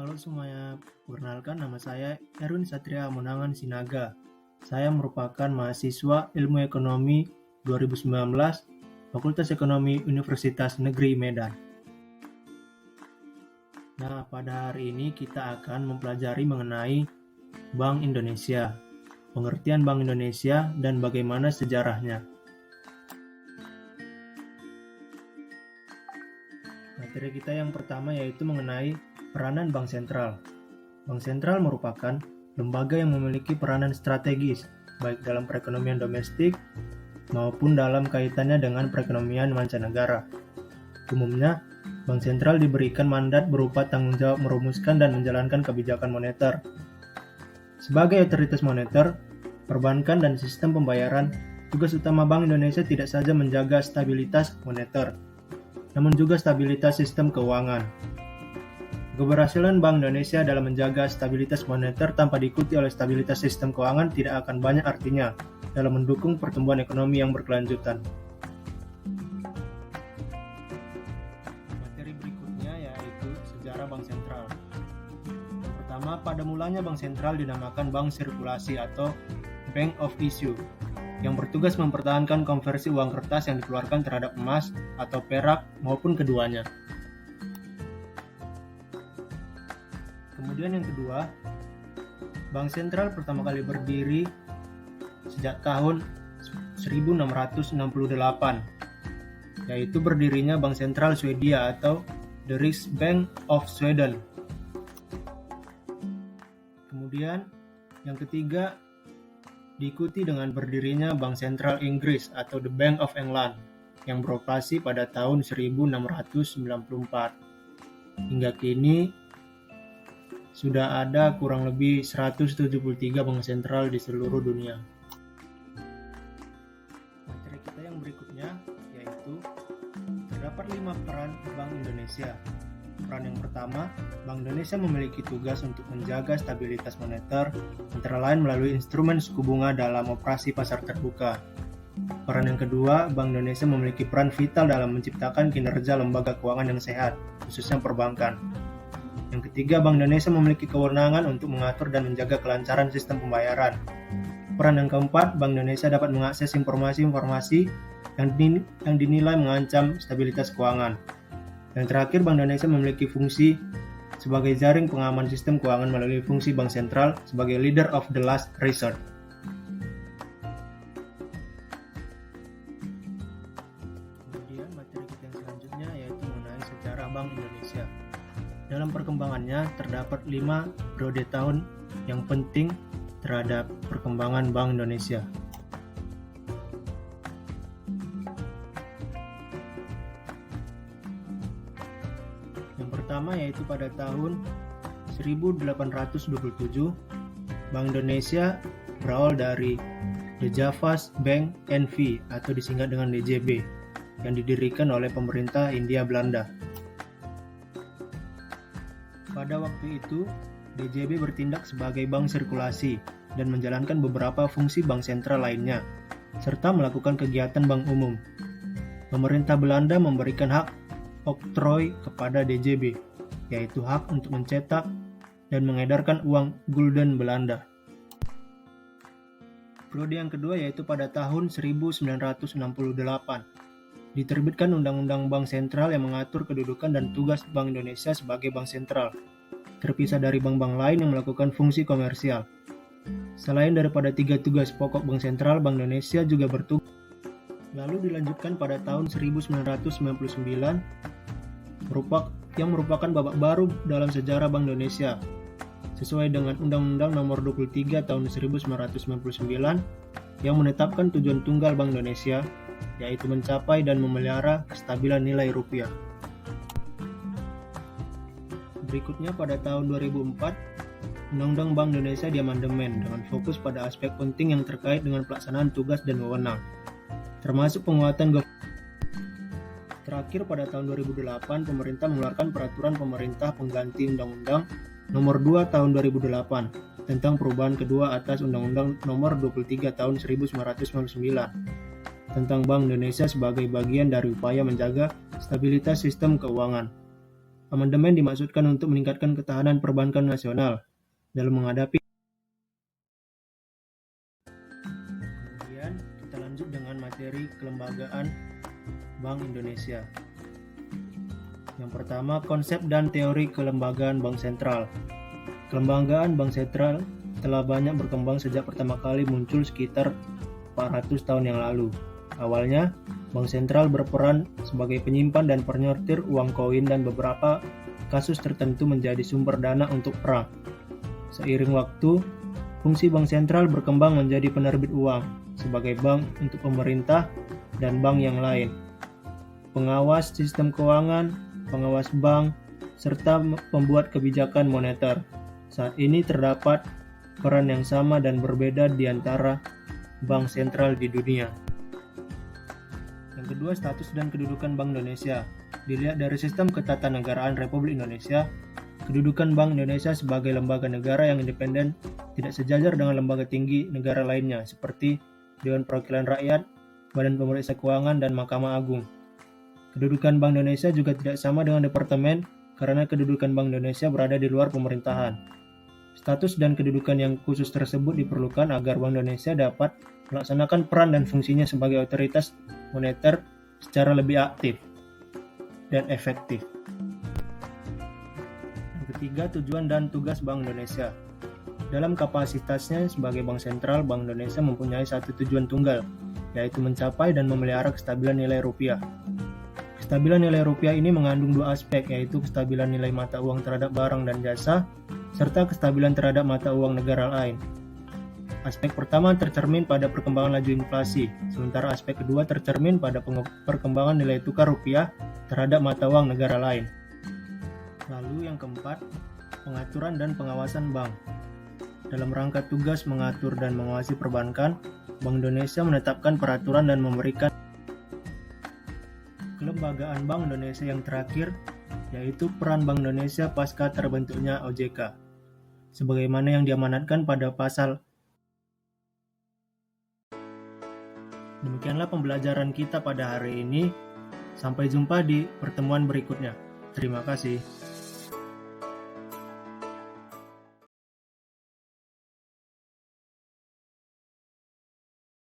Halo semuanya, perkenalkan nama saya Erwin Satria Monangan Sinaga. Saya merupakan mahasiswa Ilmu Ekonomi 2019, Fakultas Ekonomi Universitas Negeri Medan. Nah, pada hari ini kita akan mempelajari mengenai Bank Indonesia, pengertian Bank Indonesia, dan bagaimana sejarahnya. Materi kita yang pertama yaitu mengenai peranan Bank Sentral. Bank Sentral merupakan lembaga yang memiliki peranan strategis, baik dalam perekonomian domestik maupun dalam kaitannya dengan perekonomian mancanegara. Umumnya, Bank Sentral diberikan mandat berupa tanggung jawab merumuskan dan menjalankan kebijakan moneter. Sebagai otoritas moneter, perbankan dan sistem pembayaran, tugas utama Bank Indonesia tidak saja menjaga stabilitas moneter, namun juga stabilitas sistem keuangan. Keberhasilan Bank Indonesia dalam menjaga stabilitas moneter tanpa diikuti oleh stabilitas sistem keuangan tidak akan banyak artinya dalam mendukung pertumbuhan ekonomi yang berkelanjutan. Materi berikutnya yaitu sejarah Bank Sentral. Pertama, pada mulanya Bank Sentral dinamakan Bank Sirkulasi atau Bank of Issue, yang bertugas mempertahankan konversi uang kertas yang dikeluarkan terhadap emas atau perak maupun keduanya. Kemudian yang kedua, Bank Sentral pertama kali berdiri sejak tahun 1668, yaitu berdirinya Bank Sentral Swedia atau The Riksbank of Sweden. Kemudian yang ketiga, diikuti dengan berdirinya Bank Sentral Inggris atau The Bank of England yang beroperasi pada tahun 1694. Hingga kini sudah ada kurang lebih 173 bank sentral di seluruh dunia. Materi kita yang berikutnya yaitu terdapat 5 peran Bank Indonesia. Peran yang pertama, Bank Indonesia memiliki tugas untuk menjaga stabilitas moneter, antara lain melalui instrumen suku bunga dalam operasi pasar terbuka. Peran yang kedua, Bank Indonesia memiliki peran vital dalam menciptakan kinerja lembaga keuangan yang sehat, khususnya perbankan. Yang ketiga, Bank Indonesia memiliki kewenangan untuk mengatur dan menjaga kelancaran sistem pembayaran. Peran yang keempat, Bank Indonesia dapat mengakses informasi-informasi yang dinilai mengancam stabilitas keuangan. Yang terakhir, Bank Indonesia memiliki fungsi sebagai jaring pengaman sistem keuangan melalui fungsi Bank Sentral sebagai leader of the last resort. Kemudian materi kita yang selanjutnya yaitu mengenai sejarah Bank Indonesia. Dalam perkembangannya terdapat 5 periode tahun yang penting terhadap perkembangan Bank Indonesia. Yang pertama yaitu pada tahun 1827, Bank Indonesia berawal dari The Javas Bank N.V. atau disingkat dengan DJB yang didirikan oleh pemerintah Hindia Belanda. Pada waktu itu, DJB bertindak sebagai bank sirkulasi dan menjalankan beberapa fungsi bank sentral lainnya, serta melakukan kegiatan bank umum. Pemerintah Belanda memberikan hak oktrooi kepada DJB, yaitu hak untuk mencetak dan mengedarkan uang gulden Belanda. Periode yang kedua yaitu pada tahun 1968. Diterbitkan Undang-Undang Bank Sentral yang mengatur kedudukan dan tugas Bank Indonesia sebagai bank sentral, terpisah dari bank-bank lain yang melakukan fungsi komersial. Selain daripada 3 tugas pokok Bank Sentral, Bank Indonesia juga bertugas. Lalu dilanjutkan pada tahun 1999, yang merupakan babak baru dalam sejarah Bank Indonesia, sesuai dengan Undang-Undang Nomor 23 Tahun 1999 yang menetapkan tujuan tunggal Bank Indonesia, yaitu mencapai dan memelihara kestabilan nilai rupiah. Berikutnya pada tahun 2004, Undang-Undang Bank Indonesia diamandemen dengan fokus pada aspek penting yang terkait dengan pelaksanaan tugas dan wewenang, termasuk penguatan Terakhir pada tahun 2008, pemerintah mengeluarkan peraturan pemerintah pengganti Undang-Undang Nomor 2 Tahun 2008 tentang perubahan kedua atas Undang-Undang Nomor 23 Tahun 1999 tentang Bank Indonesia sebagai bagian dari upaya menjaga stabilitas sistem keuangan. Amandemen dimaksudkan untuk meningkatkan ketahanan perbankan nasional dalam menghadapi. Kemudian kita lanjut dengan materi kelembagaan Bank Indonesia. Yang pertama, konsep dan teori kelembagaan Bank Sentral. Kelembagaan Bank Sentral telah banyak berkembang sejak pertama kali muncul sekitar 400 tahun yang lalu. Awalnya, Bank Sentral berperan sebagai penyimpan dan penyortir uang koin dan beberapa kasus tertentu menjadi sumber dana untuk perang. Seiring waktu, fungsi Bank Sentral berkembang menjadi penerbit uang sebagai bank untuk pemerintah dan bank yang lain, pengawas sistem keuangan, pengawas bank, serta pembuat kebijakan moneter. Saat ini terdapat peran yang sama dan berbeda di antara bank sentral di dunia. Yang kedua, status dan kedudukan Bank Indonesia. Dilihat dari sistem ketatanegaraan Republik Indonesia, kedudukan Bank Indonesia sebagai lembaga negara yang independen tidak sejajar dengan lembaga tinggi negara lainnya seperti Dewan Perwakilan Rakyat, Badan Pemeriksa Keuangan, dan Mahkamah Agung. Kedudukan Bank Indonesia juga tidak sama dengan departemen karena kedudukan Bank Indonesia berada di luar pemerintahan. Status dan kedudukan yang khusus tersebut diperlukan agar Bank Indonesia dapat melaksanakan peran dan fungsinya sebagai otoritas moneter secara lebih aktif dan efektif. Yang ketiga, tujuan dan tugas Bank Indonesia. Dalam kapasitasnya sebagai bank sentral, Bank Indonesia mempunyai satu tujuan tunggal, yaitu mencapai dan memelihara kestabilan nilai rupiah. Kestabilan nilai rupiah ini mengandung dua aspek, yaitu kestabilan nilai mata uang terhadap barang dan jasa, serta kestabilan terhadap mata uang negara lain. Aspek pertama tercermin pada perkembangan laju inflasi, sementara aspek kedua tercermin pada perkembangan nilai tukar rupiah terhadap mata uang negara lain. Lalu yang keempat, pengaturan dan pengawasan bank. Dalam rangka tugas mengatur dan mengawasi perbankan, Bank Indonesia menetapkan peraturan dan memberikan kelembagaan Bank Indonesia yang terakhir, yaitu peran Bank Indonesia pasca terbentuknya OJK, sebagaimana yang diamanatkan pada pasal. Demikianlah pembelajaran kita pada hari ini. Sampai jumpa di pertemuan berikutnya. Terima kasih.